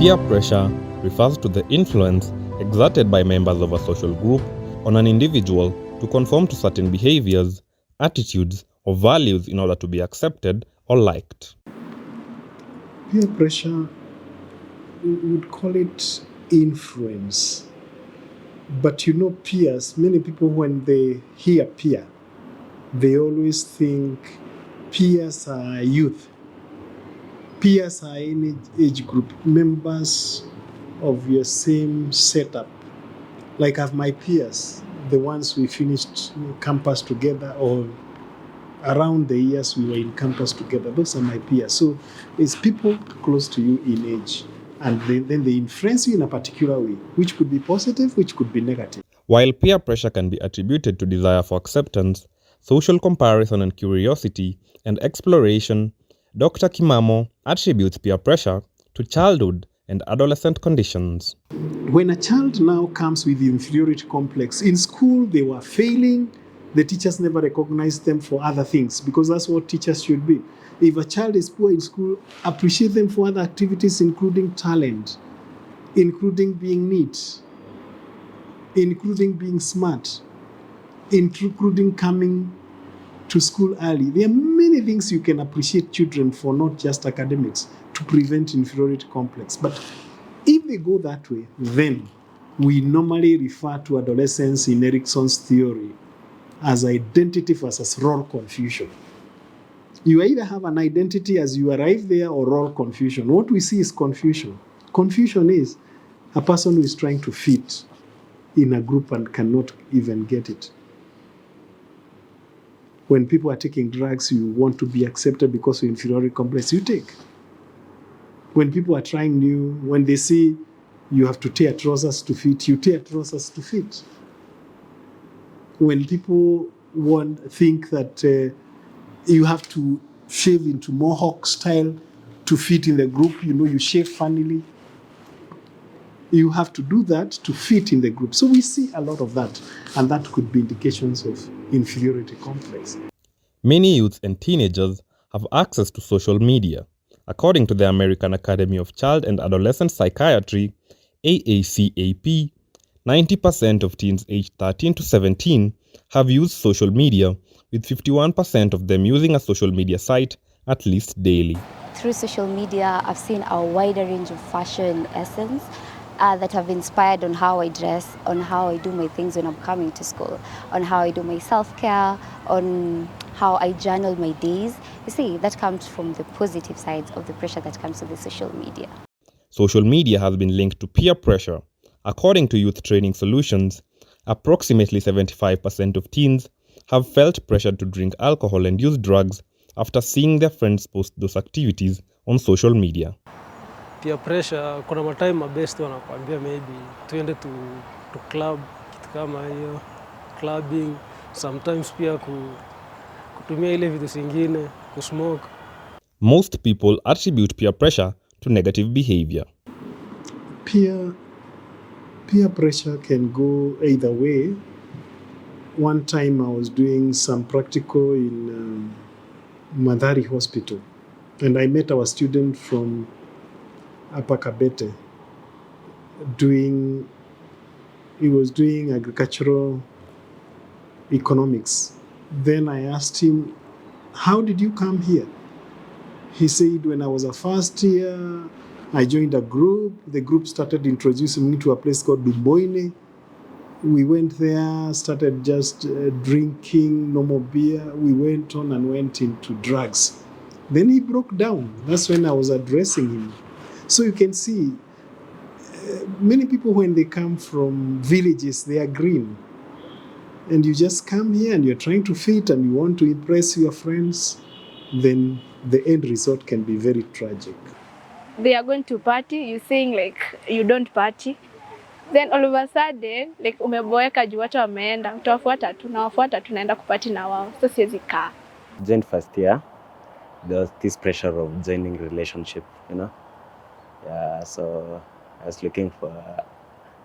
Peer pressure refers to the influence exerted by members of a social group on an individual to conform to certain behaviors, attitudes, or values in order to be accepted or liked. Peer pressure, we would call it influence. But peers, many people, when they hear peer, they always think peers are youth. Peers are any age group, members of your same setup. Like have my peers, the ones we finished campus together or around the years we were in campus together, those are my peers. So it's people close to you in age. And then they influence you in a particular way, which could be positive, which could be negative. While peer pressure can be attributed to desire for acceptance, social comparison and curiosity, and exploration, Dr. Kimamo attributes peer pressure to childhood and adolescent conditions. When a child now comes with inferiority complex, in school they were failing, the teachers never recognized them for other things because that's what teachers should be. If a child is poor in school, appreciate them for other activities, including talent, including being neat, including being smart, including coming to school early. There are many things you can appreciate children for, not just academics, to prevent inferiority complex. But if they go that way, then we normally refer to adolescence in Erickson's theory as identity versus role confusion. You either have an identity as you arrive there or role confusion. What we see is confusion. Confusion is a person who is trying to fit in a group and cannot even get it. When people are taking drugs, you want to be accepted because of inferiority complex, you take. When people are trying new, when they see you have to tear trousers to fit, you tear trousers to fit. When people think that you have to shave into mohawk style to fit in the group, you shave funnily. You have to do that to fit in the group. So we see a lot of that, and that could be indications of inferiority complex. Many youths and teenagers have access to social media. According to the American Academy of Child and Adolescent Psychiatry, AACAP, 90% of teens aged 13 to 17 have used social media, with 51% of them using a social media site at least daily. Through social media, I've seen a wider range of fashion essence that have inspired on how I dress, on how I do my things when I'm coming to school, on how I do my self-care, on how I journal my days. You see, that comes from the positive sides of the pressure that comes with the social media. Social media has been linked to peer pressure. According to Youth Training Solutions, approximately 75% of teens have felt pressured to drink alcohol and use drugs after seeing their friends post those activities on social media. Peer pressure, kuna matime mabest wanakuambia maybe tuende to club, kitu kama hiyo, clubbing, sometimes pia kutumia ile vitu zingine, kusmoke. Most people attribute peer pressure to negative behavior. Peer pressure can go either way. One time I was doing some practical in Madhari Hospital, and I met our student from Upper Kabete. He was doing agricultural economics. Then I asked him, how did you come here? He said, when I was a first year, I joined a group. The group started introducing me to a place called Duboine. We went there, started just drinking normal beer. We went on and went into drugs. Then he broke down. That's when I was addressing him. So you can see, many people, when they come from villages, they are green. And you just come here and you're trying to fit and you want to impress your friends, then the end result can be very tragic. They are going to party, you saying like you don't party. Then all of a sudden, like umeboeka juu watu wameenda, utawafuata tu, nawafuata tu, naenda kupati na wao. So siwezi kaa. Joined first year, there was this pressure of joining relationship, Yeah, so I was looking for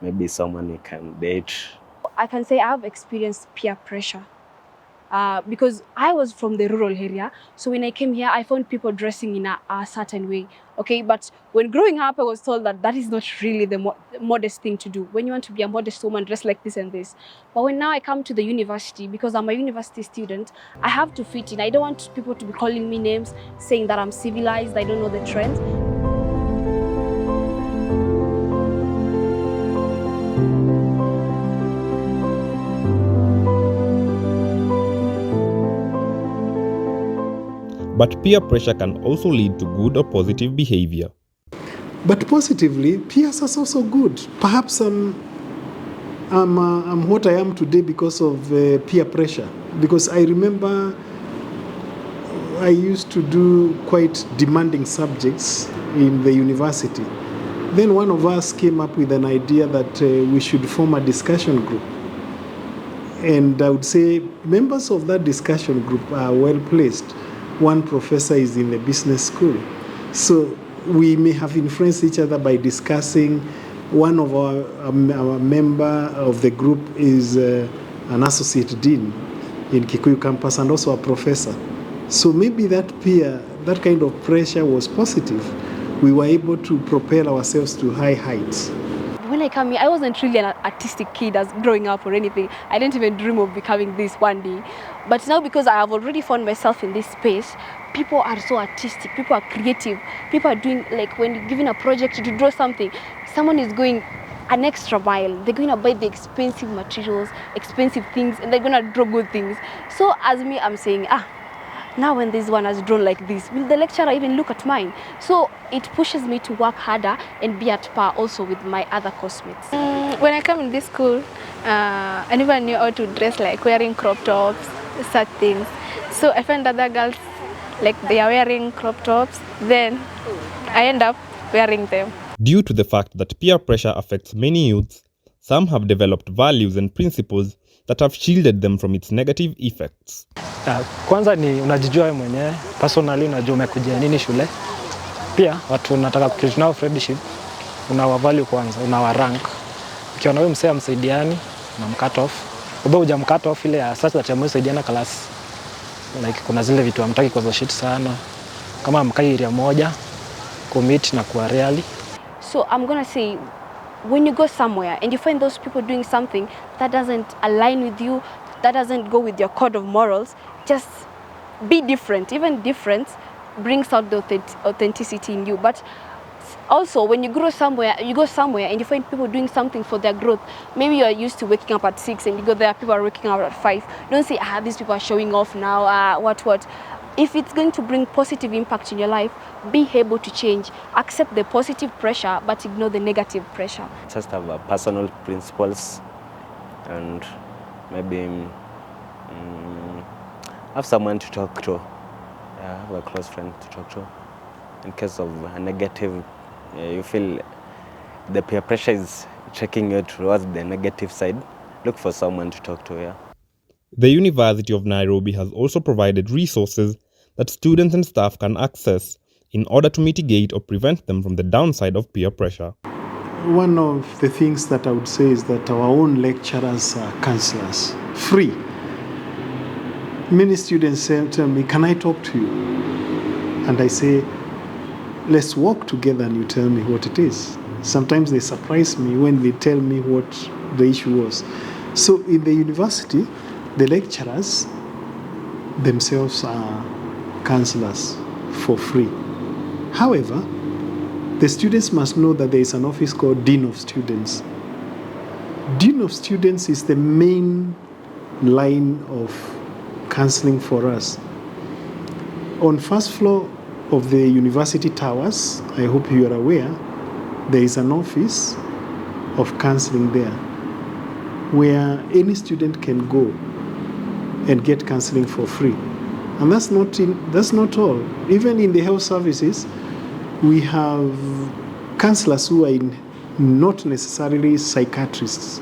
maybe someone you can date. I can say I've experienced peer pressure. because I was from the rural area. So when I came here, I found people dressing in a certain way. Okay, but when growing up, I was told that that is not really the modest thing to do. When you want to be a modest woman, dress like this and this. But when now I come to the university, because I'm a university student, I have to fit in. I don't want people to be calling me names, saying that I'm civilized, I don't know the trends. But peer pressure can also lead to good or positive behavior. But positively, peers are also good. Perhaps I'm what I am today because of peer pressure. Because I remember I used to do quite demanding subjects in the university. Then one of us came up with an idea that we should form a discussion group. And I would say members of that discussion group are well placed. One professor is in the business school. So we may have influenced each other by discussing. One of our member of the group is an associate dean in Kikuyu campus and also a professor. So maybe that kind of pressure was positive. We were able to propel ourselves to high heights. When I came here, I wasn't really an artistic kid as growing up or anything. I didn't even dream of becoming this one day. But now, because I have already found myself in this space, people are so artistic, people are creative, people are doing, like when you're given a project to draw something, someone is going an extra mile. They're going to buy the expensive materials, expensive things, and they're going to draw good things. So as me, I'm saying, now when this one has drawn like this, will the lecturer even look at mine? So it pushes me to work harder and be at par also with my other classmates. When I come in this school, I never knew how to dress, like wearing crop tops, such things. So I find other girls, like they are wearing crop tops, then I end up wearing them. Due to the fact that peer pressure affects many youths, some have developed values and principles that have shielded them from its negative effects. Kwanza ni unajijua wewe mwenyewe, personally unajua umekujia nini shule. Pia watu unataka kucreate nao friendship, unawavalue kwanza, unawarank. Ukiona wewe msee msaidiani, unamcut off. Ubao hujamcut off ile ya such that msaidiana class. Like kuna zile vitu hamtaki kwa shit sana. Kama mkai area moja, commit na kuwa really. So I'm going to say, when you go somewhere and you find those people doing something that doesn't align with you, that doesn't go with your code of morals, just be different. Even difference brings out the authenticity in you. But also, when you go somewhere and you find people doing something for their growth, maybe you are used to waking up at 6 and you go there, people are waking up at 5. Don't say, these people are showing off now, what. If it's going to bring positive impact in your life, be able to change. Accept the positive pressure, but ignore the negative pressure. Just have personal principles and maybe have someone to talk to. Have a close friend to talk to. In case of a negative, you feel the peer pressure is checking you towards the negative side, look for someone to talk to. Yeah. The University of Nairobi has also provided resources that students and staff can access in order to mitigate or prevent them from the downside of peer pressure. One of the things that I would say is that our own lecturers are counselors, free. Many students tell me, can I talk to you? And I say, let's walk together and you tell me what it is. Sometimes they surprise me when they tell me what the issue was. So in the university, the lecturers themselves are counselors for free. However, the students must know that there is an office called Dean of Students. Dean of Students is the main line of counseling for us. On first floor of the university towers, I hope you are aware, there is an office of counseling there where any student can go and get counseling for free. And that's not all. Even in the health services, we have counselors who are not necessarily psychiatrists,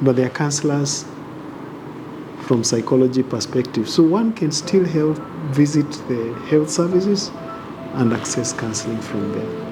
but they are counselors from psychology perspective. So one can still visit the health services and access counseling from there.